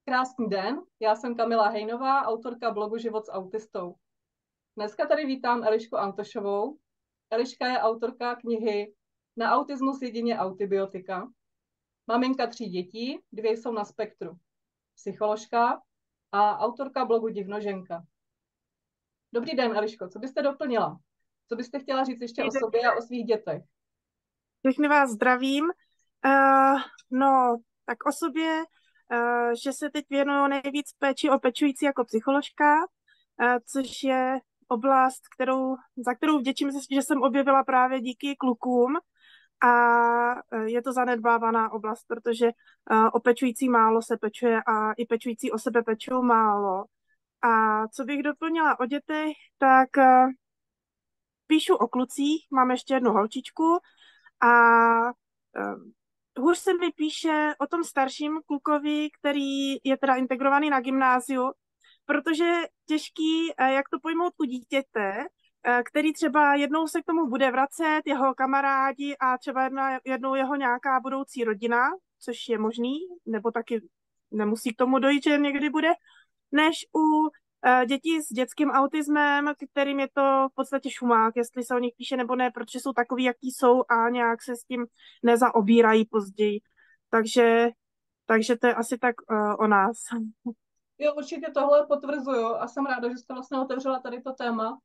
Krásný den, já jsem Kamila Hejnová, autorka blogu Život s autistou. Dneska tady vítám Elišku Antošovou. Eliška je autorka knihy Na autismus jedině antibiotika. Maminka 3 dětí, 2 jsou na spektru. Psycholožka a autorka blogu Divnoženka. Dobrý den, Eliško, co byste doplnila? Co byste chtěla říct ještě o sobě a o svých dětech? Všechny vás zdravím. Tak o sobě, že se teď věnuju nejvíc péči o pečující jako psycholožka, což je oblast, za kterou vděčím, že jsem objevila právě díky klukům. A je to zanedbávaná oblast, protože o pečující málo se pečuje a i pečující o sebe pečují málo. A co bych doplnila o dětech, tak píšu o klucích, mám ještě jednu holčičku a hůř se mi píše o tom starším klukovi, který je teda integrovaný na gymnáziu, protože těžký, jak to pojmout u dítěte, který třeba jednou se k tomu bude vracet, jeho kamarádi a třeba jednou jeho nějaká budoucí rodina, což je možný, nebo taky nemusí k tomu dojít, že někdy bude, než u dětí s dětským autismem, kterým je to v podstatě šumák, jestli se o nich píše nebo ne, protože jsou takový, jaký jsou a nějak se s tím nezaobírají později. Takže to je asi tak o nás. Jo, určitě tohle potvrzuju a jsem ráda, že jste vlastně otevřela tady to téma,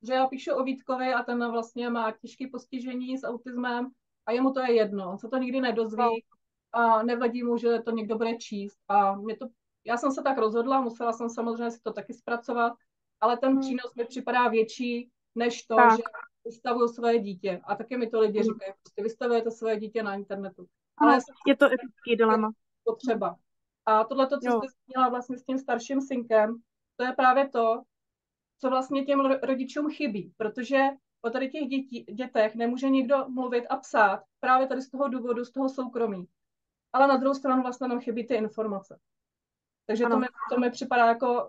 že já píšu o Vítkovi a ten vlastně má těžké postižení s autismem a jemu to je jedno, on se to nikdy nedozví a nevadí mu, že to někdo bude číst a já jsem se tak rozhodla, musela jsem samozřejmě si to taky zpracovat, ale ten přínos mi připadá větší, než to, tak. že vystavuju své dítě a taky mi to lidi říkají, prostě vystavujete své dítě na internetu. Ale je to etický dilema. Potřeba. A tohleto, co jste zmínila vlastně s tím starším synkem, to je právě to, co vlastně těm rodičům chybí, protože o tady těch dětech nemůže nikdo mluvit a psát právě tady z toho důvodu, z toho soukromí. Ale na druhou stranu vlastně nám chybí ty informace. Takže to mi připadá jako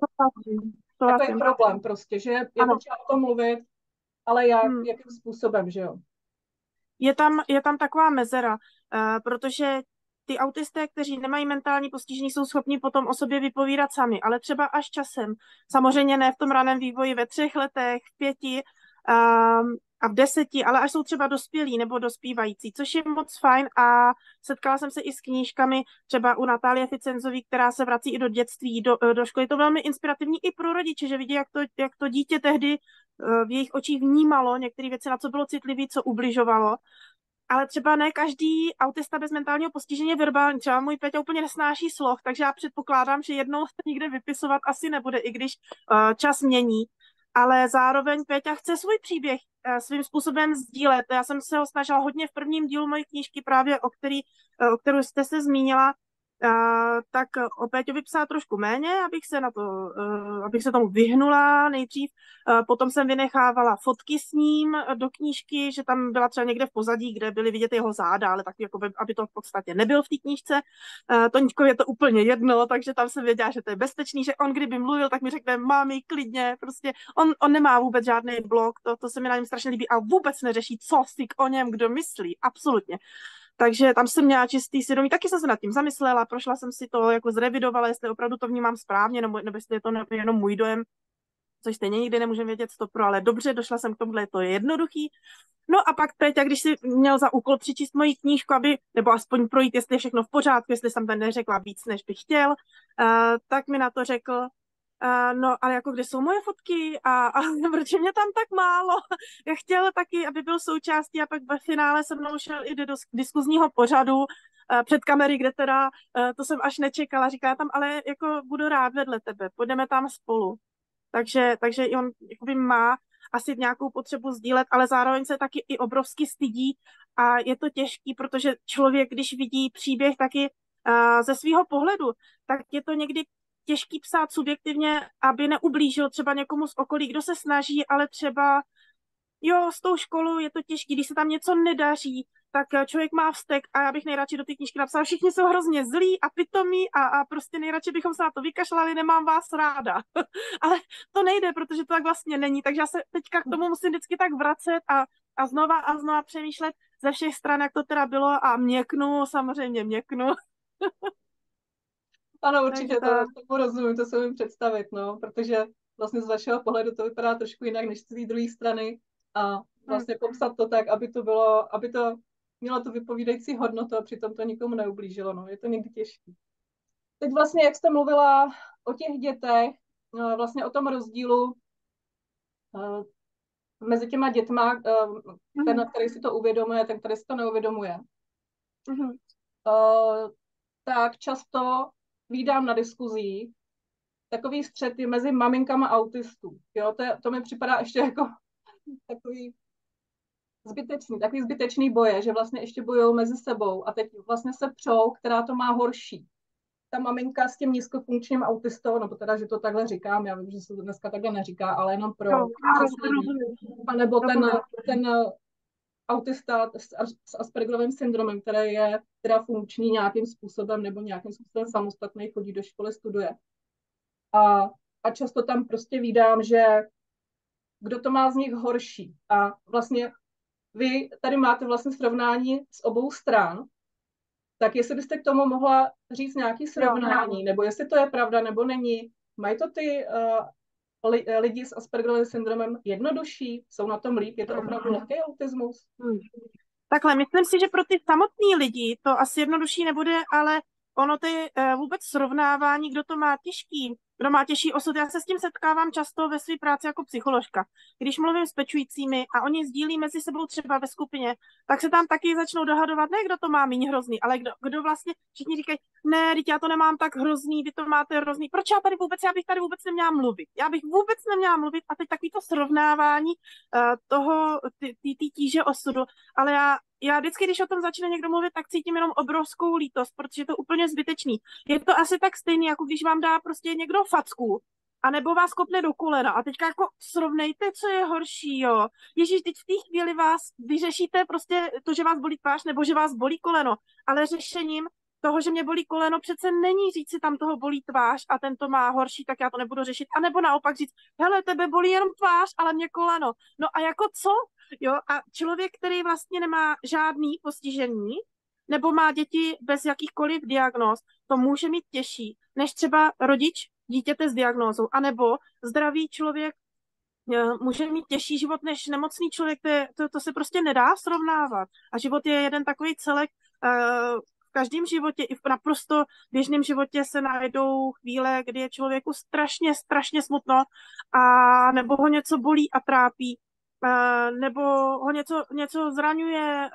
takový problém prostě, že je potřeba o tom mluvit, ale jakým způsobem, že jo? Je tam taková mezera, protože ty autisté, kteří nemají mentální postižení, jsou schopni potom o sobě vypovídat sami, ale třeba až časem. Samozřejmě ne v tom raném vývoji ve 3 letech, v 5 a v 10, ale až jsou třeba dospělí nebo dospívající, což je moc fajn a setkala jsem se i s knížkami, třeba u Natálie Ficenzový, která se vrací i do dětství, do školy. Je to velmi inspirativní i pro rodiče, že vidí, jak to dítě tehdy v jejich očích vnímalo některé věci, na co bylo citlivý, co ubližovalo. Ale třeba ne každý autista bez mentálního postižení je verbální. Třeba můj Peťa úplně nesnáší sloh, takže já předpokládám, že jednou se nikde vypisovat asi nebude, i když čas mění. Ale zároveň Peťa chce svůj příběh svým způsobem sdílet. Já jsem se ho snažila hodně v prvním dílu mojí knížky, právě o kterou jste se zmínila, tak o Péťovi psala trošku méně, abych se tomu vyhnula nejdřív. Potom jsem vynechávala fotky s ním do knížky, že tam byla třeba někde v pozadí, kde byly vidět jeho záda, ale tak jako aby to v podstatě nebyl v té knížce. Toňkovi je to úplně jedno, takže tam jsem věděla, že to je bezpečný, že on kdyby mluvil, tak mi řekne mami, klidně, prostě on nemá vůbec žádný blog, to se mi na něm strašně líbí a vůbec neřeší, co si o něm kdo myslí, absolutně. Takže tam jsem měla čistý svědomí, taky jsem se nad tím zamyslela, prošla jsem si to, jako zrevidovala, jestli opravdu to vnímám správně, nebo jestli je to jenom můj dojem, což stejně nikdy nemůžeme vědět 100%, ale dobře, došla jsem k tomuhle, to je jednoduchý. No a pak Péťa, když si měl za úkol přečíst moji knížku, nebo aspoň projít, jestli je všechno v pořádku, jestli jsem tam neřekla víc, než bych chtěl, tak mi na to řekl, no, ale jako kde jsou moje fotky a proč mě tam tak málo? Já chtěl taky, aby byl součástí a pak ve finále se mnou šel i do diskuzního pořadu před kamery, kde teda to jsem až nečekala. Říká tam, ale jako budu rád vedle tebe, půjdeme tam spolu. Takže on jakoby má asi nějakou potřebu sdílet, ale zároveň se taky i obrovsky stydí a je to těžký, protože člověk, když vidí příběh taky ze svého pohledu, tak je to někdy těžký psát subjektivně, aby neublížil třeba někomu z okolí, kdo se snaží, ale třeba s tou školou je to těžký, když se tam něco nedaří, tak člověk má vztek a já bych nejradši do té knížky napsala, všichni jsou hrozně zlí a pitomí a prostě nejradši bychom se na to vykašlali, nemám vás ráda. Ale to nejde, protože to tak vlastně není, takže já se teďka k tomu musím vždycky tak vracet a znova přemýšlet ze všech stran, jak to teda bylo a samozřejmě měknu. Ano, Takže určitě, tak. tomu rozumím, to se umím představit, no, protože vlastně z vašeho pohledu to vypadá trošku jinak než z té druhé strany a Hm. vlastně popsat to tak, aby to bylo, aby to mělo tu vypovídající hodnotu a přitom to nikomu neublížilo, no, je to někdy těžké. Teď vlastně, jak jste mluvila o těch dětech, vlastně o tom rozdílu eh, mezi těma dětma, ten, Mhm. který si to uvědomuje, ten, který si to neuvědomuje, Mhm. tak často vídám na diskuzích takový střety mezi maminkama autistů. Jo, to mi připadá ještě jako takový takový zbytečný boje, že vlastně ještě bojují mezi sebou a teď vlastně se přou, která to má horší. Ta maminka s tím nízkofunkčním autistou, nebo teda, že to takhle říkám, já vím, že se to dneska takhle neříká, ale jenom pro Jo, já upřesnění. rozumím. A nebo Rozumím. ten autista s Aspergerovým syndromem, který je teda funkční nějakým způsobem nebo nějakým způsobem samostatný, chodí do školy, studuje. A, a často tam prostě vídám, že kdo to má z nich horší. A vlastně vy tady máte vlastně srovnání z obou stran, tak jestli byste k tomu mohla říct nějaký Jo. srovnání, nebo jestli to je pravda, nebo není. Mají to ty lidi s Aspergerovým syndromem jednodušší? Jsou na tom líp? Je to opravdu lehký autismus? Hm. Takhle, myslím si, že pro ty samotný lidi to asi jednodušší nebude, ale ono ty vůbec srovnávání, kdo to má těžký, kdo má těžší osud, já se s tím setkávám často ve své práci jako psycholožka. Když mluvím s pečujícími a oni sdílí mezi sebou třeba ve skupině, tak se tam taky začnou dohadovat, ne kdo to má méně hrozný, ale kdo vlastně, všichni říkají, ne, teď já to nemám tak hrozný, vy to máte hrozný, proč já bych tady vůbec neměla mluvit. Já bych vůbec neměla mluvit a teď takový to srovnávání ty tíže osudu, ale já vždycky, když o tom začne někdo mluvit, tak cítím jenom obrovskou lítost, protože je to úplně zbytečný. Je to asi tak stejný, jako když vám dá prostě někdo facku, a nebo vás kopne do kolena. A teďka jako srovnejte, co je horší, jo. Ježíš, teď v té chvíli vás vyřešíte prostě to, že vás bolí tvář, nebo že vás bolí koleno. Ale řešením toho, že mě bolí koleno, přece není říct si tam toho bolí tvář a ten to má horší, tak já to nebudu řešit. A nebo naopak říct, hele, tebe bolí jenom tvář, ale mě koleno. No a jako co? Jo, a člověk, který vlastně nemá žádný postižení, nebo má děti bez jakýchkoliv diagnóz, to může mít těžší, než třeba rodič dítěte s diagnózou, anebo zdravý člověk může mít těžší život než nemocný člověk, to se prostě nedá srovnávat. A život je jeden takový celek, v každém životě, i v naprosto běžném životě se najdou chvíle, kdy je člověku strašně, strašně smutno a nebo ho něco bolí a trápí, nebo ho něco zraňuje,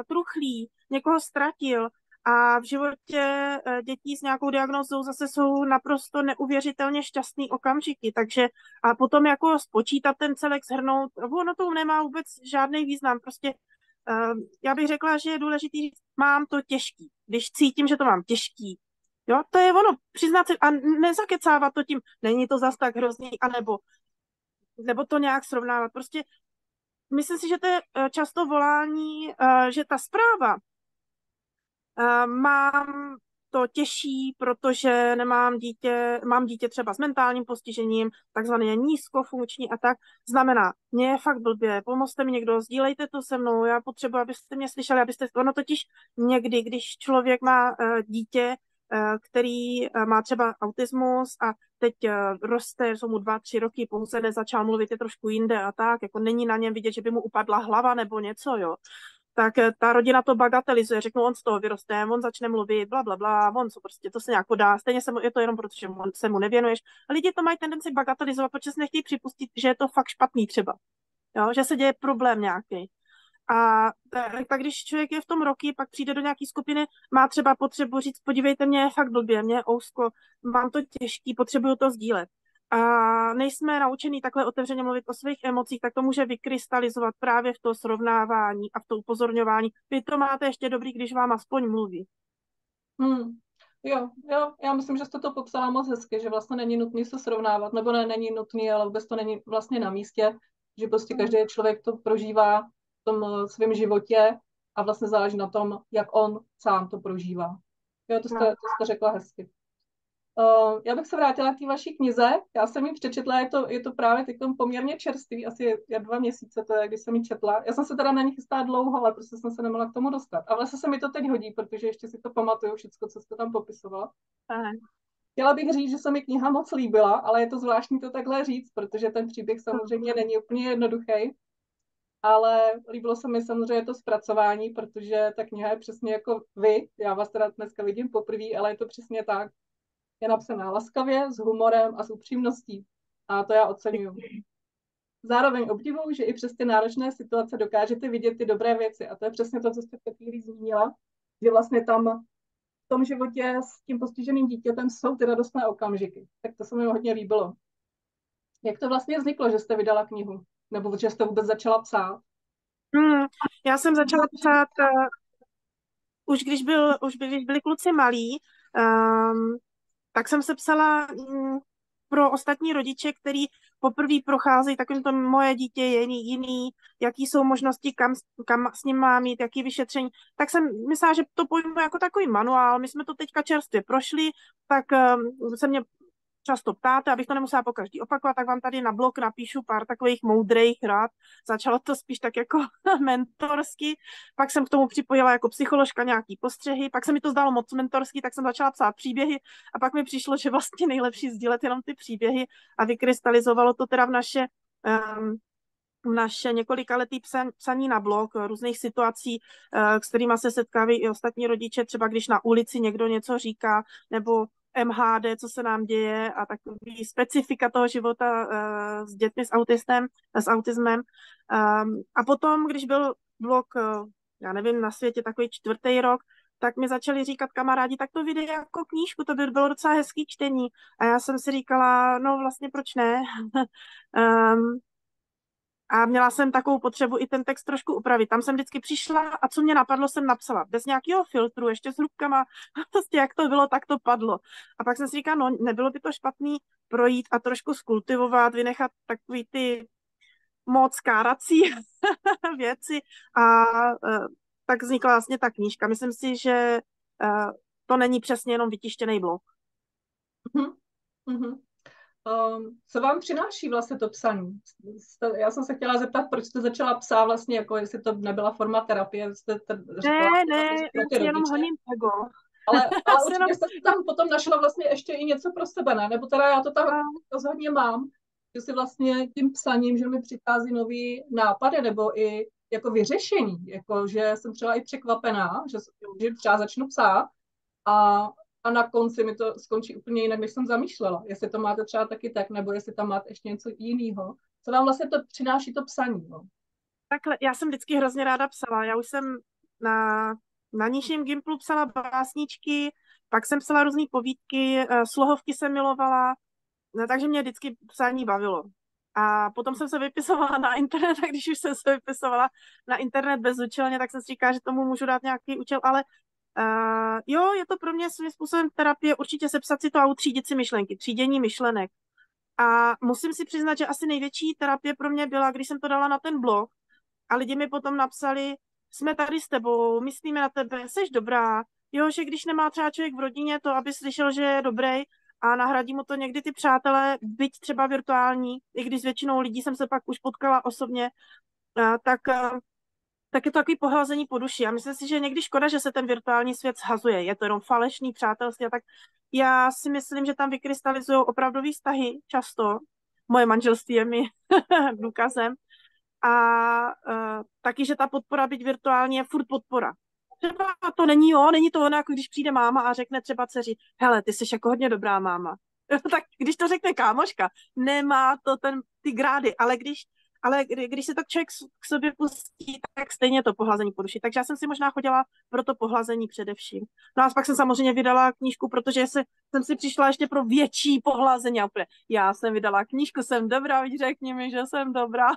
truchlí, někoho ztratil. A v životě dětí s nějakou diagnózou zase jsou naprosto neuvěřitelně šťastný okamžiky. Takže a potom jako spočítat ten celek, shrnout, ono to nemá vůbec žádný význam. Prostě já bych řekla, že je důležité říct, mám to těžký. Když cítím, že to mám těžký, jo, to je ono, přiznat si a nezakecávat to tím, není to zas tak hrozný, nebo to nějak srovnávat. Prostě myslím si, že to je často volání, že ta zpráva mám to těžší, protože mám dítě třeba s mentálním postižením, takzvaně nízkofunkční a tak. Znamená, mě je fakt blbě, pomozte mi někdo, sdílejte to se mnou, já potřebuji, abyste mě slyšeli, ono totiž někdy, když člověk má dítě, který má třeba autismus a teď roste, jsou mu 2-3 roky, pouze nezačal mluvit, je trošku jinde a tak, jako není na něm vidět, že by mu upadla hlava nebo něco, jo. Tak ta rodina to bagatelizuje, řeknou, on z toho vyroste, on začne mluvit, bla, bla, bla, on co prostě, to se nějak podá, stejně je to jenom proto, že se mu nevěnuješ. A lidi to mají tendenci bagatelizovat, protože se nechtějí připustit, že je to fakt špatný třeba, jo? Že se děje problém nějaký. A tak když člověk je v tom roky, pak přijde do nějaké skupiny, má třeba potřebu říct, podívejte, mě je fakt blbě, mě je ousko, mám to těžký, potřebuju to sdílet. A nejsme naučení takhle otevřeně mluvit o svých emocích, tak to může vykrystalizovat právě v to srovnávání a v to upozorňování. Vy to máte ještě dobrý, když vám aspoň mluví. Jo, já myslím, že jste to popsala moc hezky, že vlastně není nutný se srovnávat, nebo ne, není nutný, ale vůbec to není vlastně na místě, že prostě každý člověk to prožívá v tom svém životě a vlastně záleží na tom, jak on sám to prožívá. Jo, to jste řekla hezky. Já bych se vrátila k té vaší knize. Já jsem ji přečetla, je to právě teď poměrně čerstvý, asi 2 měsíce to je, když jsem ji četla. Já jsem se teda na ní chystala dlouho, ale prostě jsem se nemohla k tomu dostat. A vlastně se mi to teď hodí, protože ještě si to pamatuju, všechno, co jste tam popisovala. Chtěla bych říct, že se mi kniha moc líbila, ale je to zvláštní to takhle říct, protože ten příběh samozřejmě není úplně jednoduchý, ale líbilo se mi samozřejmě to zpracování, protože ta kniha je přesně jako vy. Já vás teda dneska vidím poprvé, ale je to přesně tak. Je napsaná laskavě, s humorem a s upřímností. A to já oceňuju. Zároveň obdivuju, že i přes ty náročné situace dokážete vidět ty dobré věci. A to je přesně to, co jste před chvílí zmínila, že vlastně tam v tom životě s tím postiženým dítětem jsou ty radostné okamžiky. Tak to se mi hodně líbilo. Jak to vlastně vzniklo, že jste vydala knihu? Nebo že jste vůbec začala psát? Já jsem začala psát když byli kluci malí, tak jsem se psala pro ostatní rodiče, který poprvé procházejí takovým to moje dítě je jiný, jaký jsou možnosti, kam s ním mám jít, jaký vyšetření. Tak jsem myslela, že to pojmu jako takový manuál. My jsme to teďka čerstvě prošli, tak se mě často ptáte, abych to nemusela pokaždý opakovat, tak vám tady na blog napíšu pár takových moudrých rád. Začalo to spíš tak jako mentorsky, pak jsem k tomu připojila jako psycholožka nějaký postřehy, pak se mi to zdálo moc mentorsky, tak jsem začala psát příběhy a pak mi přišlo, že vlastně nejlepší sdílet jenom ty příběhy a vykrystalizovalo to teda naše několikaletý psaní na blog, různých situací, s kterými se setkávají i ostatní rodiče, třeba když na ulici někdo něco říká, nebo MHD, co se nám děje a takový specifika toho života s dětmi s autismem. A potom, když byl blog, já nevím, na světě takový 4. rok, tak mi začali říkat kamarádi, tak to vyjde jako knížku, to by bylo docela hezký čtení. A já jsem si říkala, no vlastně proč ne? A měla jsem takovou potřebu i ten text trošku upravit. Tam jsem vždycky přišla a co mě napadlo, jsem napsala. Bez nějakého filtru, ještě s hrubkama. Prostě jak to bylo, tak to padlo. A pak jsem si říkala, no nebylo by to špatný projít a trošku skultivovat, vynechat takový ty moc kárací věci. A tak vznikla vlastně ta knížka. Myslím si, že to není přesně jenom vytištěný blog. Mm-hmm. Co vám přináší vlastně to psaní? Já jsem se chtěla zeptat, proč jste začala psát vlastně, jako jestli to nebyla forma terapie, jste říkala, Ne, pro ty jenom rodiče. honím ego. Ale určitě jste tam potom našla vlastně ještě i něco pro sebe, ne? Nebo teda já to tam rozhodně mám, že si vlastně tím psaním, že mi přichází nový nápady nebo i jako vyřešení, jako že jsem třeba i překvapená, že třeba začnu psát a na konci mi to skončí úplně jinak, než jsem zamýšlela. Jestli to máte třeba taky tak, nebo jestli tam máte ještě něco jiného. Co vám vlastně to přináší to psaní? No? Takhle, já jsem vždycky hrozně ráda psala. Já už jsem na nižším Gimplu psala básničky, pak jsem psala různé povídky, slohovky jsem milovala, takže mě vždycky psání bavilo. A potom jsem se vypisovala na internet a když už jsem se vypisovala na internet bezúčelně, tak jsem si říkala, že tomu můžu dát nějaký účel, ale jo, je to pro mě svým způsobem terapie, určitě sepsat si to a utřídit si myšlenky, třídění myšlenek. A musím si přiznat, že asi největší terapie pro mě byla, když jsem to dala na ten blog a lidi mi potom napsali, jsme tady s tebou, myslíme na tebe, jsi dobrá. Jo, že když nemá třeba člověk v rodině to, aby slyšel, že je dobrý a nahradí mu to někdy ty přátelé, byť třeba virtuální, i když s většinou lidí jsem se pak už potkala osobně, tak je to takový pohlazení po duši. A myslím si, že někdy škoda, že se ten virtuální svět shazuje. Je to jenom falešný přátelství a tak. Já si myslím, že tam vykrystalizují opravdový vztahy často. Moje manželství je mi důkazem. A taky, že ta podpora být virtuální je furt podpora. Třeba to není to ono, jako když přijde máma a řekne třeba dceři, hele, ty jsi jako hodně dobrá máma. Tak když to řekne kámoška, nemá to ty grády, ale když se tak člověk k sobě pustí, tak stejně to pohlazení po duši. Takže já jsem si možná chodila pro to pohlazení především. No a pak jsem samozřejmě vydala knížku, protože jsem si přišla ještě pro větší pohlazení. A úplně, já jsem vydala knížku, jsem dobrá, řekni mi, že jsem dobrá.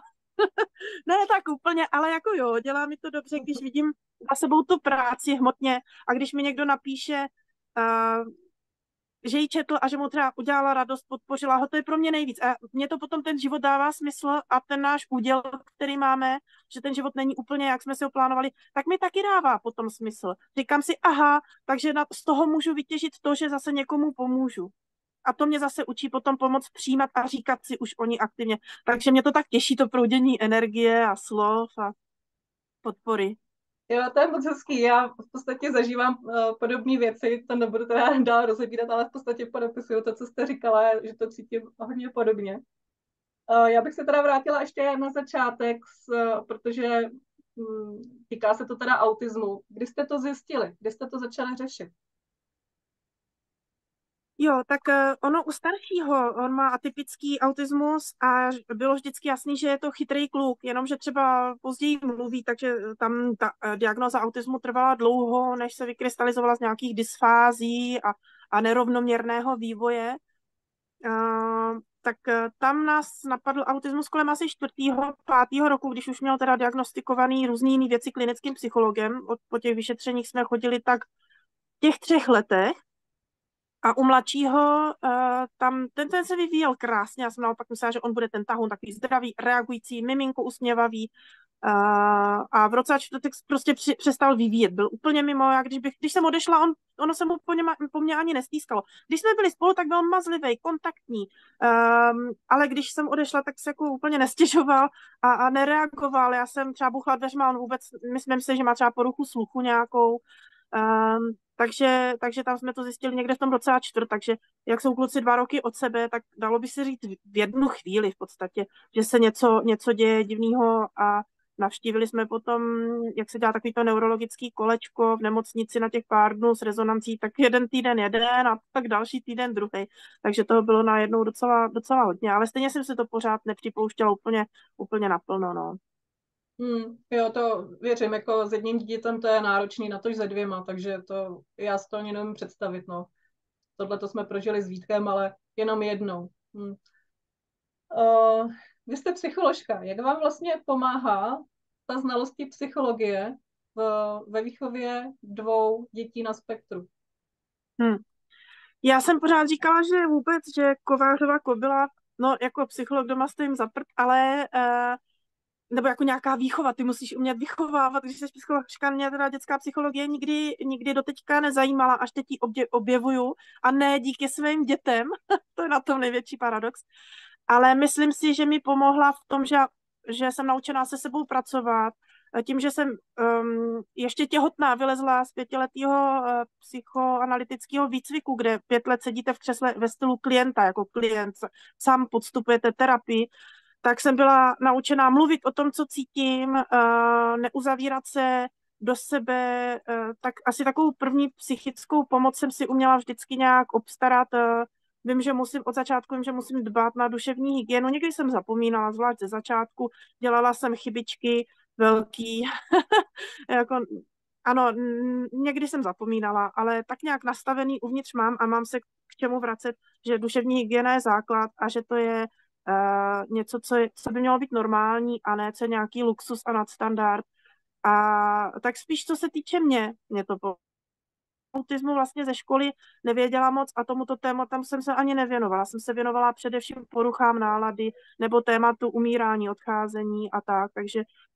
Ne tak úplně, ale jako jo, dělá mi to dobře, když vidím za sebou tu práci hmotně a když mi někdo napíše, že ji četl a že mu třeba udělala radost, podpořila ho, to je pro mě nejvíc. A mně to potom ten život dává smysl a ten náš úděl, který máme, že ten život není úplně, jak jsme si ho plánovali, tak mi taky dává potom smysl. Říkám si, aha, takže z toho můžu vytěžit to, že zase někomu pomůžu. A to mě zase učí potom pomoct přijímat a říkat si už o ní aktivně. Takže mě to tak těší, to proudění energie a slov a podpory. Jo, to je moc hezký. Já v podstatě zažívám podobné věci, to nebudu teda dál rozebírat, ale v podstatě podepisuju to, co jste říkala, že to cítím hodně podobně. Já bych se teda vrátila ještě na začátek, protože týká se to teda autismu. Kdy jste to zjistili? Kdy jste to začali řešit? Jo, tak ono u staršího, on má atypický autismus a bylo vždycky jasný, že je to chytrý kluk, jenomže třeba později mluví, takže tam ta diagnóza autismu trvala dlouho, než se vykrystalizovala z nějakých dysfází a nerovnoměrného vývoje. Tak tam nás napadl autismus kolem asi 4., 5. roku, když už měl teda diagnostikovaný různými věci klinickým psychologem. Po těch vyšetřeních jsme chodili tak v těch 3 letech. A u mladšího ten se vyvíjel krásně. Já jsem naopak myslela, že on bude ten tahoun takový zdravý, reagující, miminko usměvavý. A v roce 4 prostě přestal vyvíjet. Byl úplně mimo. Já když jsem odešla, ono se mu po mně ani nestýskalo. Když jsme byli spolu, tak byl mazlivý, kontaktní. Ale když jsem odešla, tak se jako úplně nestěžoval a nereagoval. Já jsem třeba buchla dveřma, on vůbec, myslím si, že má třeba poruchu sluchu nějakou. Takže tam jsme to zjistili někde v tom roce 4, takže jak jsou kluci 2 roky od sebe, tak dalo by se říct v jednu chvíli v podstatě, že se něco děje divného a navštívili jsme potom, jak se dělá takový to neurologický kolečko v nemocnici na těch pár dnů s rezonancí, tak jeden týden jeden a tak další týden druhý. Takže toho bylo najednou docela hodně, ale stejně jsem si to pořád nepřipouštěla úplně naplno, no. Jo, to věřím, jako s jedním dítětem to je náročný, na tož se 2, takže to já si to ani nevím představit, no. Tohle to jsme prožili s Vítkem, ale jenom jednou. Vy jste psycholožka. Jak vám vlastně pomáhá ta znalostí psychologie ve výchově 2 dětí na spektru? Já jsem pořád říkala, že vůbec, že Kovářová kobila, no jako psycholog doma stojím za prd, ale nebo jako nějaká výchova, ty musíš umět vychovávat, když jsi psycholožka, mě teda dětská psychologie nikdy doteďka nezajímala, až teď ji objevuju a ne díky svým dětem, to je na tom největší paradox, ale myslím si, že mi pomohla v tom, že jsem naučená se sebou pracovat, tím, že jsem ještě těhotná vylezla z 5letého psychoanalytického výcviku, kde 5 let sedíte v křesle ve stylu klienta, jako klient, sám podstupujete terapii, tak jsem byla naučená mluvit o tom, co cítím, neuzavírat se do sebe, tak asi takovou první psychickou pomoc jsem si uměla vždycky nějak obstarat. Vím, že musím dbát na duševní hygienu. Někdy jsem zapomínala, zvlášť ze začátku. Dělala jsem chybičky velký. Jako, ano, někdy jsem zapomínala, ale tak nějak nastavený uvnitř mám a mám se k čemu vracet, že duševní hygiena je základ a že to je něco, co by mělo být normální a ne co je nějaký luxus a nadstandard. A tak spíš, co se týče mě to autismu vlastně ze školy nevěděla moc a tomuto tématu jsem se ani nevěnovala. Jsem se věnovala především poruchám nálady nebo tématu umírání, odcházení a tak,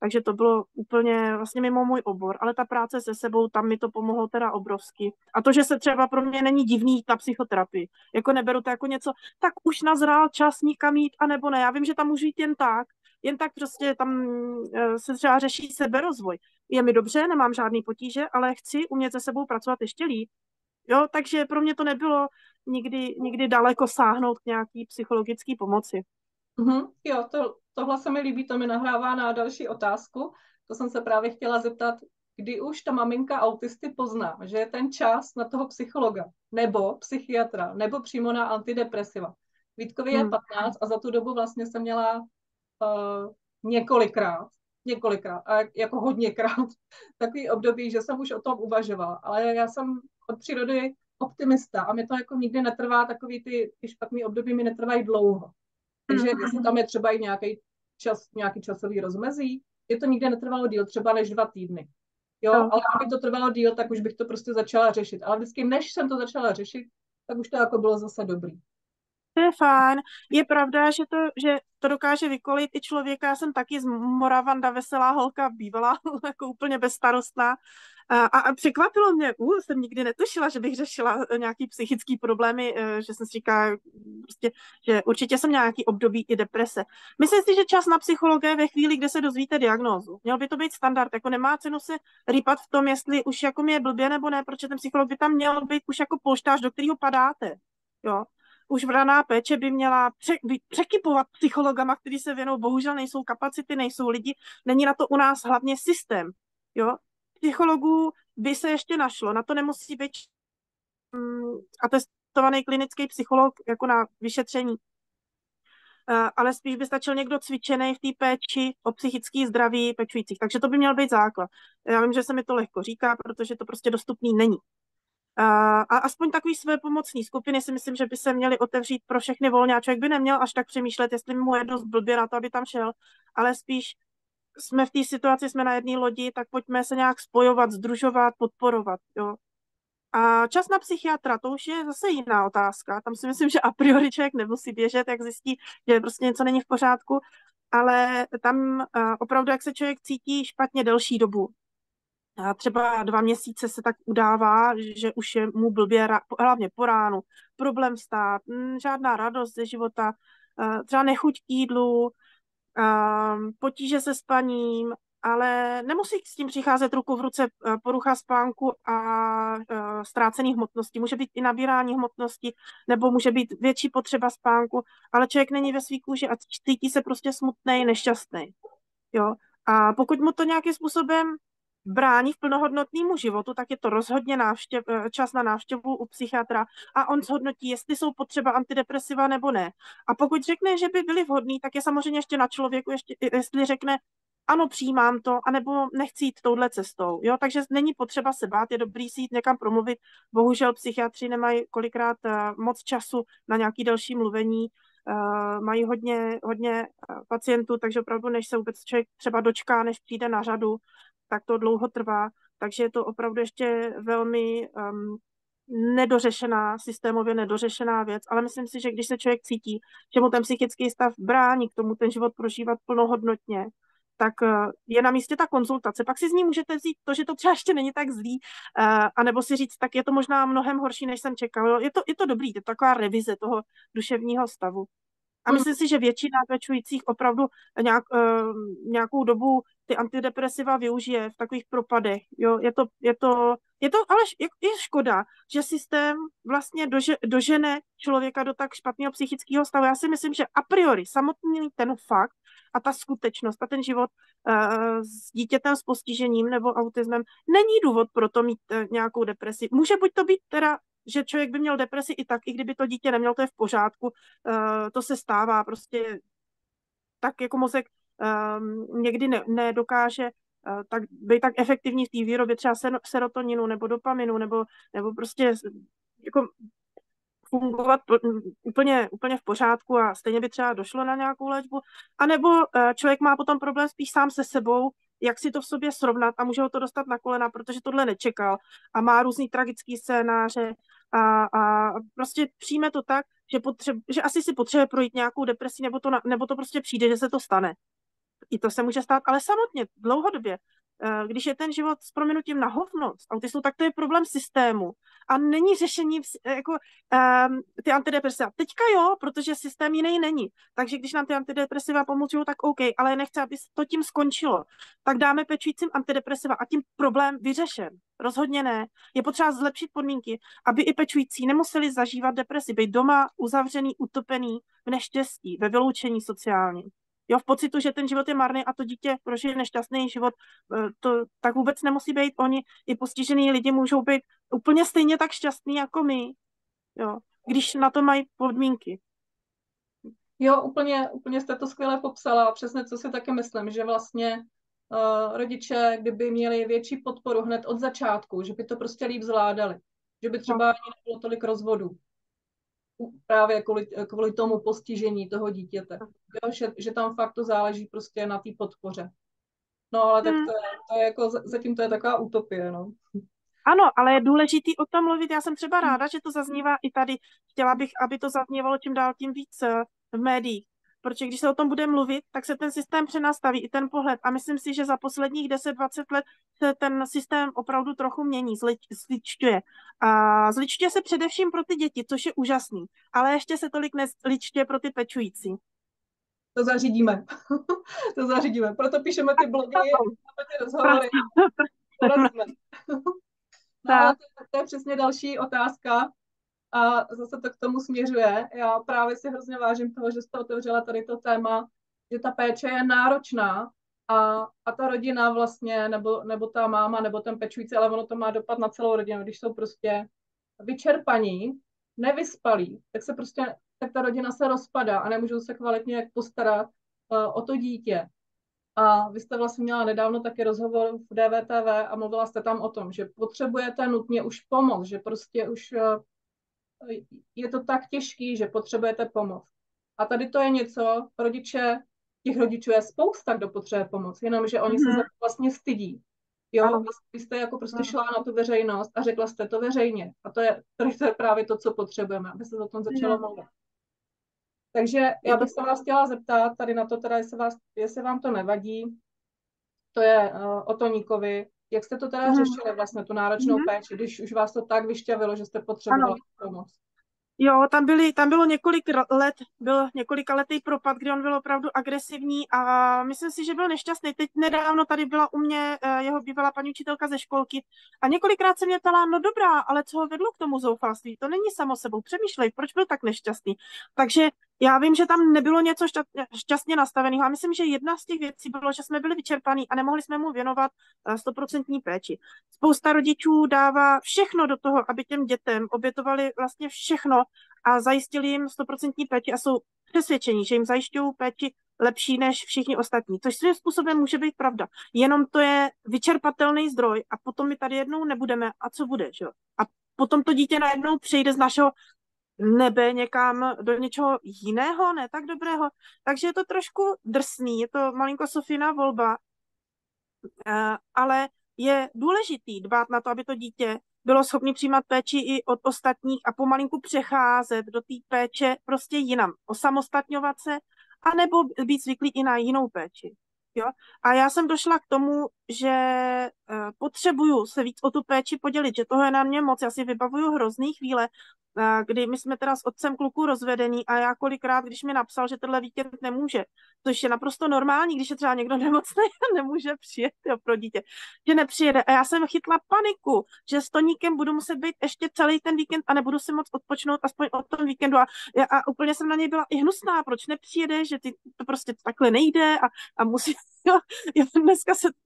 takže to bylo úplně vlastně mimo můj obor, ale ta práce se sebou, tam mi to pomohlo teda obrovsky. A to, že se třeba pro mě není divný jít na psychoterapii, jako neberu to jako něco, tak už nazrál čas nikam jít, anebo ne. Já vím, že tam můžu jít jen tak prostě tam se třeba řeší seberozvoj. Je mi dobře, nemám žádný potíže, ale chci umět se sebou pracovat ještě líp. Jo, takže pro mě to nebylo nikdy daleko sáhnout k nějaký psychologické pomoci. Jo, tohle se mi líbí, to mi nahrává na další otázku. To jsem se právě chtěla zeptat, kdy už ta maminka autisty pozná, že je ten čas na toho psychologa, nebo psychiatra, nebo přímo na antidepresiva. Vítkovi je 15 a za tu dobu vlastně jsem měla několikrát, a jako hodněkrát, takový období, že jsem už o tom uvažovala. Ale já jsem od přírody optimista a mi to jako nikdy netrvá, takový ty špatný období mi netrvají dlouho. Takže jestli tam je třeba i nějaký časový rozmezí, je to nikdy netrvalo díl, třeba než 2 týdny. Jo, ale kdyby to trvalo díl, tak už bych to prostě začala řešit. Ale vždycky, než jsem to začala řešit, tak už to jako bylo zase dobrý. To je fajn. Je pravda, že to dokáže vykolit i člověka. Já jsem taky z Moravanda, veselá holka, bývalá, jako úplně bezstarostná. A překvapilo mě, jsem nikdy netušila, že bych řešila nějaký psychický problémy, že jsem si říkala, prostě, že určitě jsem měla nějaký období i deprese. Myslím si, že čas na psychologa je ve chvíli, kde se dozvíte diagnózu. Měl by to být standard, jako nemá cenu se rýpat v tom, jestli už jako mi je blbě nebo ne, protože ten psycholog by tam měl být už jako polštář, do kterého padáte. Jo. Už raná péče by měla překypovat psychologama, kteří se věnou. Bohužel nejsou kapacity, nejsou lidi, není na to u nás hlavně systém. Jo. Psychologů by se ještě našlo, na to nemusí být atestovaný klinický psycholog jako na vyšetření. Ale spíš by stačil někdo cvičený v té péči o psychický zdraví pečujících. Takže to by měl být základ. Já vím, že se mi to lehko říká, protože to prostě dostupný není. A aspoň takový své pomocné skupiny si myslím, že by se měly otevřít pro všechny volně a člověk by neměl až tak přemýšlet, jestli mu je dost blbě na to, aby tam šel, ale spíš jsme v té situaci, jsme na jedné lodi, tak pojďme se nějak spojovat, sdružovat, podporovat. Jo. A čas na psychiatra, to už je zase jiná otázka. Tam si myslím, že a priori člověk nemusí běžet, jak zjistí, že prostě něco není v pořádku, ale tam opravdu, jak se člověk cítí špatně delší dobu, a třeba 2 měsíce se tak udává, že už je mu blbě, hlavně po ránu, problém vstát, žádná radost ze života, třeba nechuť k jídlu, potíže se spaním, ale nemusí s tím přicházet ruku v ruce porucha spánku a ztrácený hmotnosti. Může být i nabírání hmotnosti, nebo může být větší potřeba spánku, ale člověk není ve svý kůži a cítí se prostě smutnej, nešťastný. Jo? A pokud mu to nějakým způsobem brání v plnohodnotnému životu, tak je to rozhodně čas na návštěvu u psychiatra a on zhodnotí, jestli jsou potřeba antidepresiva nebo ne. A pokud řekne, že by byly vhodný, tak je samozřejmě ještě na člověku, jestli řekne, ano, přijímám to, anebo nechci jít touhle cestou. Jo? Takže není potřeba se bát, je dobrý si jít někam promluvit. Bohužel psychiatři nemají kolikrát moc času na nějaké další mluvení, mají hodně pacientů, takže opravdu, než se vůbec člověk třeba dočká, než přijde na řadu, tak to dlouho trvá. Takže je to opravdu ještě velmi nedořešená, systémově nedořešená věc, ale myslím si, že když se člověk cítí, že mu ten psychický stav brání k tomu ten život prožívat plnohodnotně, tak je na místě ta konzultace. Pak si z ní můžete vzít to, že to třeba ještě není tak zlý, anebo si říct, tak je to možná mnohem horší, než jsem čekal. Je to dobrý, je to taková revize toho duševního stavu. A myslím si, že většina pečujících opravdu nějakou dobu ty antidepresiva využije v takových propadech. Jo? Je to ale je škoda, že systém vlastně dožene člověka do tak špatného psychického stavu. Já si myslím, že a priori samotný ten fakt a ta skutečnost a ten život s dítětem s postižením nebo autismem není důvod pro to mít nějakou depresi. Může buď to být teda, že člověk by měl depresi i tak, i kdyby to dítě neměl, to je v pořádku, to se stává, prostě tak jako mozek někdy nedokáže být tak efektivní v té výrobě třeba serotoninu nebo dopaminu, nebo prostě jako fungovat úplně v pořádku a stejně by třeba došlo na nějakou léčbu. A nebo člověk má potom problém spíš sám se sebou, jak si to v sobě srovnat a může ho to dostat na kolena, protože tohle nečekal a má různý tragický scénáře a prostě přijme to tak, že asi si potřebuje projít nějakou depresi, nebo to prostě přijde, že se to stane. I to se může stát, ale samotně, dlouhodobě, když je ten život s prominutím na hovno s autistou, tak to je problém systému. A není řešení jako ty antidepresiva. Teďka jo, protože systém jiný není. Takže když nám ty antidepresiva pomůžou, tak OK, ale nechci, aby to tím skončilo. Tak dáme pečujícím antidepresiva a tím problém vyřešen. Rozhodně ne. Je potřeba zlepšit podmínky, aby i pečující nemuseli zažívat depresi, být doma uzavřený, utopený v neštěstí, ve vyloučení sociálním. Jo, v pocitu, že ten život je marný a to dítě prožije nešťastný život, to tak vůbec nemusí být. Oni i postižený lidi můžou být úplně stejně tak šťastní jako my, jo, když na to mají podmínky. Jo, úplně jste to skvěle popsala. Přesně, co si taky myslím, že vlastně rodiče, kdyby měli větší podporu hned od začátku, že by to prostě líp zvládali. Že by třeba ani nebylo tolik rozvodů. Právě kvůli tomu postižení toho dítěte. Jo, že tam fakt to záleží prostě na té podpoře. No ale tak to je jako, zatím to je taková utopie, no. Ano, ale je důležitý o tom mluvit. Já jsem třeba ráda, že to zaznívá i tady. Chtěla bych, aby to zaznívalo čím dál tím víc v médiích. Protože když se o tom bude mluvit, tak se ten systém přenastaví, i ten pohled. A myslím si, že za posledních 10-20 let se ten systém opravdu trochu mění, zličťuje. A zličťuje se především pro ty děti, což je úžasný. Ale ještě se tolik nezličťuje pro ty pečující. To zařídíme. To zařídíme. Proto píšeme ty blogy a ty rozhovory. Porazíme. No ale to je přesně další otázka a zase to k tomu směřuje. Já právě si hrozně vážím toho, že jste otevřela tady to téma, že ta péče je náročná a ta rodina vlastně, nebo ta máma, nebo ten pečující, ale ono to má dopad na celou rodinu, když jsou prostě vyčerpaní, nevyspalí, tak ta rodina se rozpadá a nemůžou se kvalitně jak postarat o to dítě. A vy jste vlastně měla nedávno taky rozhovor v DVTV a mluvila jste tam o tom, že potřebujete nutně už pomoc, že prostě už je to tak těžký, že potřebujete pomoc. A tady to je něco, těch rodičů je spousta, kdo potřebuje pomoc, jenomže oni se za to vlastně stydí. Jo, vy jste jako prostě šla na tu veřejnost a řekla jste to veřejně. A to je právě to, co potřebujeme, aby se o tom začalo mluvit. Takže já bych se vás chtěla zeptat tady na to, teda, jestli vám to nevadí, to je o Toníkovi, jak jste to teda řešili vlastně, tu náročnou péči, když už vás to tak vyšťavilo, že jste potřebovali pomoc? Jo, tam bylo několikaletý propad, kdy on byl opravdu agresivní a myslím si, že byl nešťastný. Teď nedávno tady byla u mě jeho bývalá paní učitelka ze školky a několikrát se mě ptala, no dobrá, ale co ho vedlo k tomu zoufalství? To není samo sebou, přemýšlej, proč byl tak nešťastný. Takže já vím, že tam nebylo něco šťastně nastaveného a myslím, že jedna z těch věcí bylo, že jsme byli vyčerpaní a nemohli jsme mu věnovat 100% péči. Spousta rodičů dává všechno do toho, aby těm dětem obětovali vlastně všechno a zajistili jim 100% péči a jsou přesvědčení, že jim zajišťují péči lepší než všichni ostatní, což svým způsobem může být pravda. Jenom to je vyčerpatelný zdroj a potom my tady jednou nebudeme a co bude, že jo? A potom to dítě najednou přejde z našeho nebe někam do něčeho jiného, ne tak dobrého. Takže je to trošku drsný, je to malinko Sofína volba, ale je důležitý dbát na to, aby to dítě bylo schopné přijímat péči i od ostatních a pomalinku přecházet do té péče prostě jinam, osamostatňovat se, anebo být zvyklý i na jinou péči. Jo? A já jsem došla k tomu, že potřebuju se víc o tu péči podělit, že toho je na mě moc. Já si vybavuju hrozný chvíle, kdy my jsme teda s otcem kluku rozvedení a já kolikrát, když mi napsal, že tenhle víkend nemůže, což je naprosto normální, když je třeba někdo nemocný a nemůže přijet pro dítě, že nepřijede. A já jsem chytla paniku, že s Toníkem budu muset být ještě celý ten víkend a nebudu si moc odpočnout aspoň od tom víkendu. A úplně jsem na něj byla i hnusná, proč nepřijede, že to prostě takhle nejde a musí... Jo,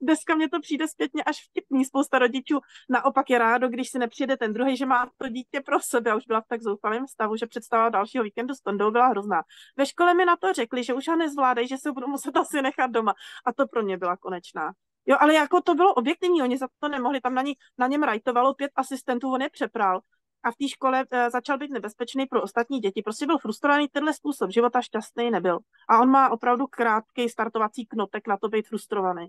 dneska mě to přijde zpětně až vtipný. Spousta rodičů naopak je rádo, když si nepřijede ten druhý, že má to dítě pro sebe. Já už byla v tak zoufalém stavu, že představa dalšího víkendu s Tondou byla hrozná. Ve škole mi na to řekli, že už ho nezvládají, že se budu muset asi nechat doma. A to pro mě byla konečná. Jo, ale jako to bylo objektivní, oni za to nemohli, tam na něm rajtovalo 5 asistentů, on je přepral. A v té škole začal být nebezpečný pro ostatní děti. Prostě byl frustrovaný, tenhle způsob života šťastný nebyl. A on má opravdu krátký startovací knotek na to být frustrovaný.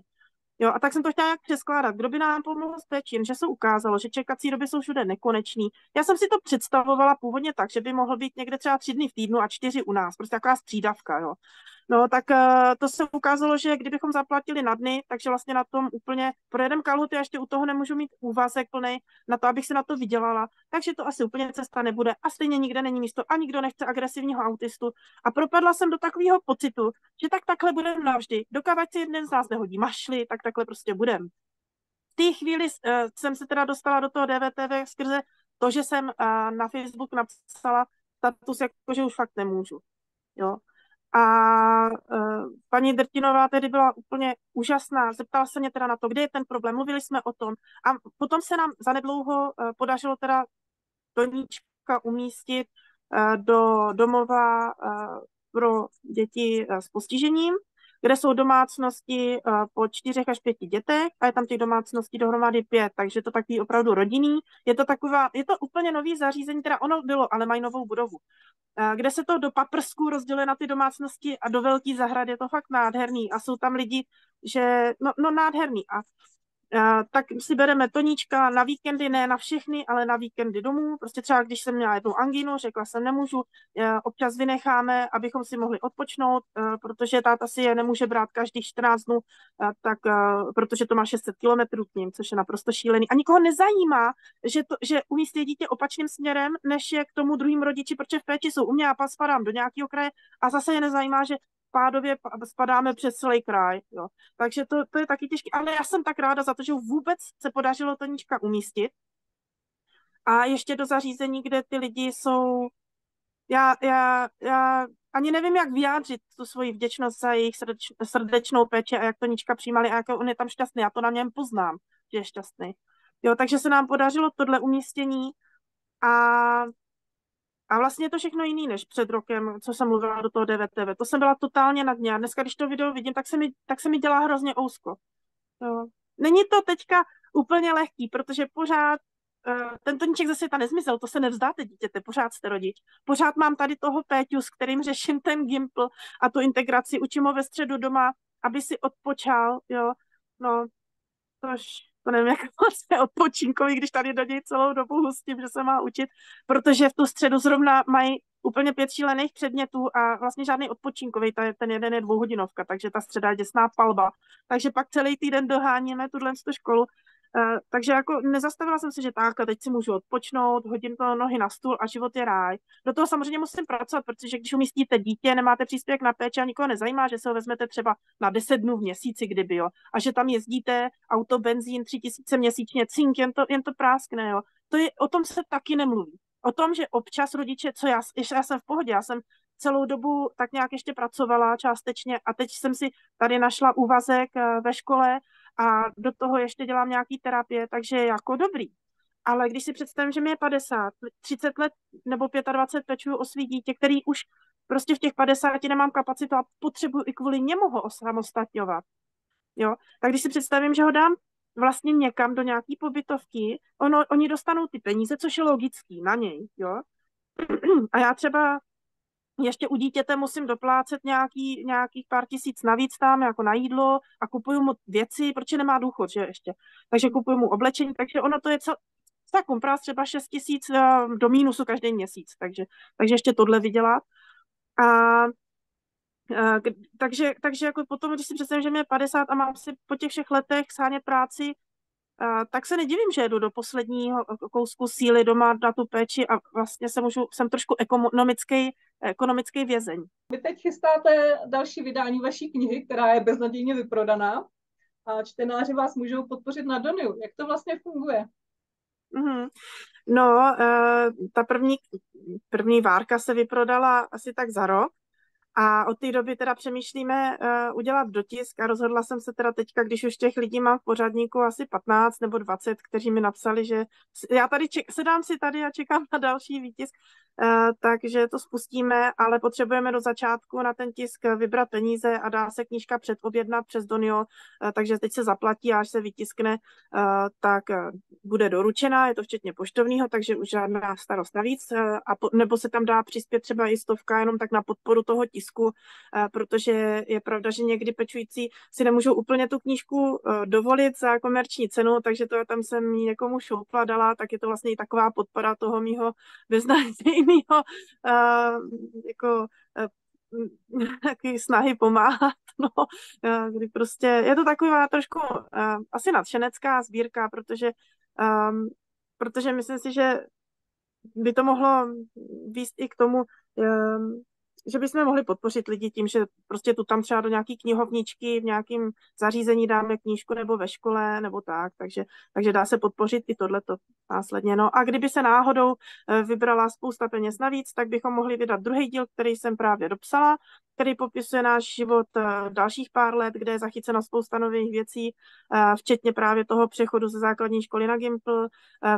Jo, a tak jsem to chtěla nějak přeskládat. Kdo by nám pomohl s péčí, že se ukázalo, že čekací doby jsou všude nekonečný. Já jsem si to představovala původně tak, že by mohl být někde třeba 3 dny v týdnu a 4 u nás. Prostě taková střídavka, jo. No, tak to se ukázalo, že kdybychom zaplatili na dny, takže vlastně na tom úplně projedem kalhoty a ještě u toho nemůžu mít úvazek plný na to, abych se na to vydělala. Takže to asi úplně cesta nebude a stejně nikde není místo a nikdo nechce agresivního autistu. A propadla jsem do takového pocitu, že takhle budeme navždy. Dokávat si jeden z nás nehodí mašly, tak takhle prostě budem. V té chvíli jsem se teda dostala do toho DVTV skrze to, že jsem na Facebook napsala status, jako že už fakt nemůžu. Jo. A paní Drtinová tedy byla úplně úžasná. Zeptala se mě teda na to, kde je ten problém. Mluvili jsme o tom. A potom se nám zanedlouho podařilo teda Toníčka umístit do domova pro děti s postižením, kde jsou domácnosti po 4 až 5 dětech a je tam těch domácností dohromady 5, takže to takový opravdu rodinný. Je to úplně nový zařízení, teda ono bylo, ale mají novou budovu, kde se to do paprsků rozděluje na ty domácnosti a do velký zahrady, je to fakt nádherný a jsou tam lidi, že, no nádherný a tak si bereme toníčka na víkendy, ne na všechny, ale na víkendy domů. Prostě třeba, když jsem měla jednu angínu, řekla jsem, nemůžu, občas vynecháme, abychom si mohli odpočnout, protože táta si je nemůže brát každých 14 dnů, protože to má 600 kilometrů k ním, což je naprosto šílený. A nikoho nezajímá, že umístí dítě opačným směrem, než je k tomu druhým rodiči, protože v péči jsou u mě, já pak spadám do nějakého kraje a zase je nezajímá, že pádově spadáme přes celý kraj. Jo. Takže to je taky těžké, ale já jsem tak ráda za to, že vůbec se podařilo Toníčka umístit. A ještě do zařízení, kde ty lidi jsou... Já ani nevím, jak vyjádřit tu svoji vděčnost za jejich srdečnou péči a jak Toníčka přijímali a jak on je tam šťastný. Já to na něm poznám, že je šťastný. Jo, takže se nám podařilo tohle umístění a vlastně je to všechno jiný než před rokem, co jsem mluvila do toho DVTV. To jsem byla totálně na dně. A dneska, když to video vidím, tak se mi dělá hrozně ousko. Jo. Není to teďka úplně lehký, protože pořád ten Toníček ze světa nezmizel, to se nevzdáte dítěte, pořád jste rodič. Pořád mám tady toho Péťu, s kterým řeším ten Gimpl a tu integraci, učím ho ve středu doma, aby si odpočal, jo. No, to nevím, jak vlastně odpočinkový, když tady do něj celou dobu hustím, že se má učit, protože v tu středu zrovna mají úplně 5 šílených předmětů a vlastně žádný odpočinkový, ten jeden je 2hodinovka, takže ta středa je děsná palba. Takže pak celý týden doháníme tuhle školu. Takže jako nezastavila jsem se, že tak, a teď si můžu odpočnout, hodím to nohy na stůl a život je ráj. Do toho samozřejmě musím pracovat, protože když umístíte dítě, nemáte příspěvek na péči a nikoho nezajímá, že se ho vezmete třeba na 10 dnů v měsíci, kdyby, jo. A že tam jezdíte, auto, benzín, 3000 měsíčně, cink, jen to práskne, jo. O tom se taky nemluví. O tom, že občas rodiče, já jsem v pohodě, já jsem celou dobu tak nějak ještě pracovala částečně a teď jsem si tady našla úvazek ve škole a do toho ještě dělám nějaký terapie, takže jako dobrý. Ale když si představím, že mi je 50, 30 let nebo 25 pečuju o svý dítě, který už prostě v těch 50 nemám kapacitu a potřebuji i kvůli němu ho osamostatňovat. Jo? Tak když si představím, že ho dám vlastně někam do nějaký pobytovky, oni dostanou ty peníze, což je logický na něj. Jo? A já třeba ještě u dítěte musím doplácet nějakých pár tisíc navíc tam, jako na jídlo a kupuju mu věci, protože nemá důchod, že ještě. Takže kupuju mu oblečení, takže ono to je tak komprás třeba 6 tisíc do mínusu každý měsíc, takže ještě tohle vydělat. Takže jako potom, když si představím, že mě je 50 a mám si po těch všech letech shánět práci, tak se nedivím, že jedu do posledního kousku síly doma na tu péči a vlastně jsem trošku ekonomický vězeň. Vy teď chystáte další vydání vaší knihy, která je beznadějně vyprodaná a čtenáři vás můžou podpořit na Doniu. Jak to vlastně funguje? Mm-hmm. No, ta první várka se vyprodala asi tak za rok. A od té doby teda přemýšlíme udělat dotisk a rozhodla jsem se teda teďka, když už těch lidí mám v pořadníku asi 15 nebo 20, kteří mi napsali, že já tady sedám si tady a čekám na další výtisk, takže to spustíme, ale potřebujeme do začátku na ten tisk vybrat peníze a dá se knížka předobjednat přes Donio, takže teď se zaplatí a až se vytiskne, tak bude doručena, je to včetně poštovního, takže už žádná starost navíc, nebo se tam dá přispět třeba i 100 jenom tak na podporu toho tisku, protože je pravda, že někdy pečující si nemůžou úplně tu knížku dovolit za komerční cenu, takže to tam jsem ji někomu šoupla, dala, tak je to vlastně i taková podpora toho mýho beznadějného jako taky snahy pomáhat, no, kdy prostě je to taková trošku asi nadšenecká sbírka, protože myslím si, že by to mohlo vést i k tomu, že bychom mohli podpořit lidi tím, že prostě tu tam třeba do nějaký knihovničky v nějakém zařízení dáme knížku nebo ve škole nebo tak, takže dá se podpořit i tohleto následně. No a kdyby se náhodou vybrala spousta peněz navíc, tak bychom mohli vydat druhý díl, který jsem právě dopsala, který popisuje náš život dalších pár let, kde je zachycena spousta nových věcí, včetně právě toho přechodu ze základní školy na Gimpl,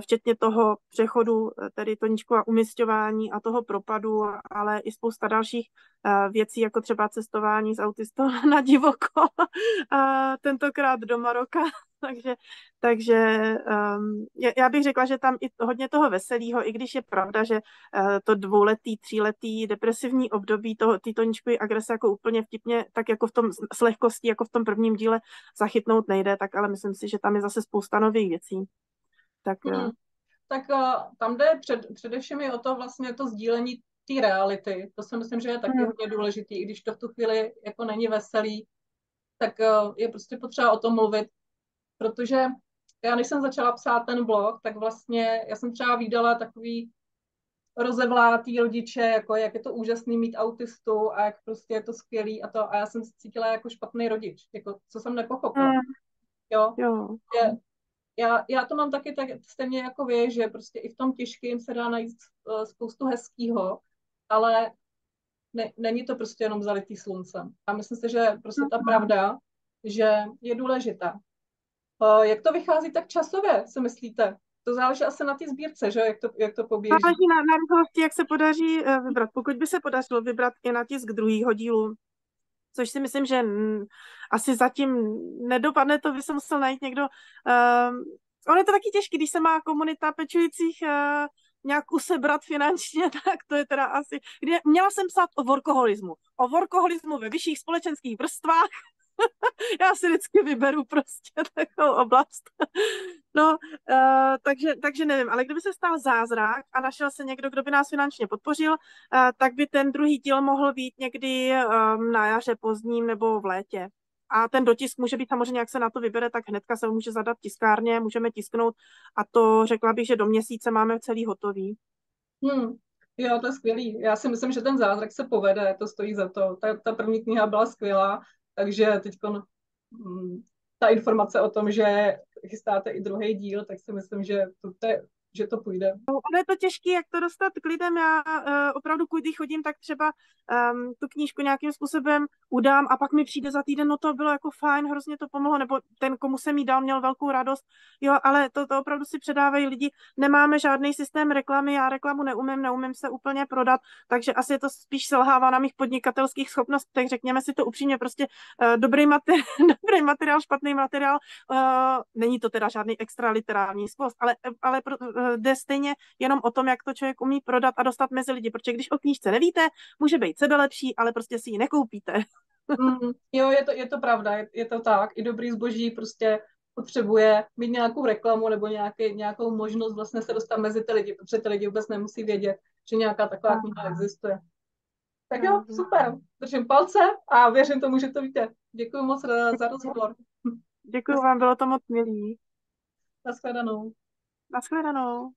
včetně toho přechodu tedy Toníčku a umisťování a toho propadu, ale i spousta dalších věcí, jako třeba cestování s autistou na divoko, tentokrát do Maroka. Takže já bych řekla, že tam i hodně toho veselého, i když je pravda, že to dvouletý, tříletý depresivní období té Toničkovy agrese jako úplně vtipně, tak jako v tom s lehkostí, jako v tom prvním díle zachytnout nejde, tak ale myslím si, že tam je zase spousta nových věcí. Tak Tak tam jde především i o to vlastně to sdílení té reality. To si myslím, že je taky hodně důležitý, i když to v tu chvíli jako není veselý, tak je prostě potřeba o tom mluvit, protože já, než jsem začala psát ten blog, tak vlastně já jsem třeba vídala takový rozevlátý rodiče, jako jak je to úžasný mít autistu a jak prostě je to skvělý a to. A já jsem se cítila jako špatný rodič, jako co jsem nepochopila. Jo? jo. Já to mám taky tak stejně jako vy, že prostě i v tom těžkém se dá najít spoustu hezkýho, ale není to prostě jenom zalitý sluncem. A myslím si, že prostě ta pravda, že je důležitá. Jak to vychází tak časově, si myslíte? To záleží asi na té sbírce, že? Jak to poběží. Záleží na rychlosti, jak se podaří vybrat. Pokud by se podařilo vybrat i na tisk druhýho dílu, což si myslím, že asi zatím nedopadne, to by se musel najít někdo. Ono je to taky těžké, když se má komunita pečujících nějak usebrat finančně, tak to je teda asi... Měla jsem psát o workoholismu. O workoholismu ve vyšších společenských vrstvách. Já si vždycky vyberu prostě takovou oblast. No, takže nevím, ale kdyby se stal zázrak a našel se někdo, kdo by nás finančně podpořil, tak by ten druhý díl mohl být někdy na jaře pozdním nebo v létě. A ten dotisk může být samozřejmě, jak se na to vybere, tak hnedka se může zadat tiskárně, můžeme tisknout a to řekla bych, že do měsíce máme celý hotový. Jo, to je skvělý. Já si myslím, že ten zázrak se povede, to stojí za to. Ta první kniha byla skvělá, takže teď ta informace o tom, že chystáte i druhý díl, tak si myslím, že to půjde. Ono je to těžké, jak to dostat k lidem. Já opravdu, když chodím, tak třeba tu knížku nějakým způsobem udám a pak mi přijde za týden, no to bylo jako fajn, hrozně to pomohlo, nebo ten, komu jsem jí dal, měl velkou radost. Jo, ale to opravdu si předávají lidi. Nemáme žádný systém reklamy, já reklamu neumím se úplně prodat, takže asi je to spíš selhává na mých podnikatelských schopnostech, řekněme si to upřímně, prostě dobrý materiál, špatný materiál, není to teda žádný extra literární skvost, ale jde stejně jenom o tom, jak to člověk umí prodat a dostat mezi lidi, protože když o knížce nevíte, může být sebelepší, ale prostě si ji nekoupíte. Jo, je to pravda, je to tak. I dobrý zboží prostě potřebuje mít nějakou reklamu nebo nějakou možnost vlastně se dostat mezi ty lidi, protože ty lidi vůbec nemusí vědět, že nějaká taková kniha existuje. Tak jo, super. Držím palce a věřím tomu, že to víte. Děkuji moc za rozhovor. Děkuji vám, bylo to moc milý. Naschledanou. Naschledanou.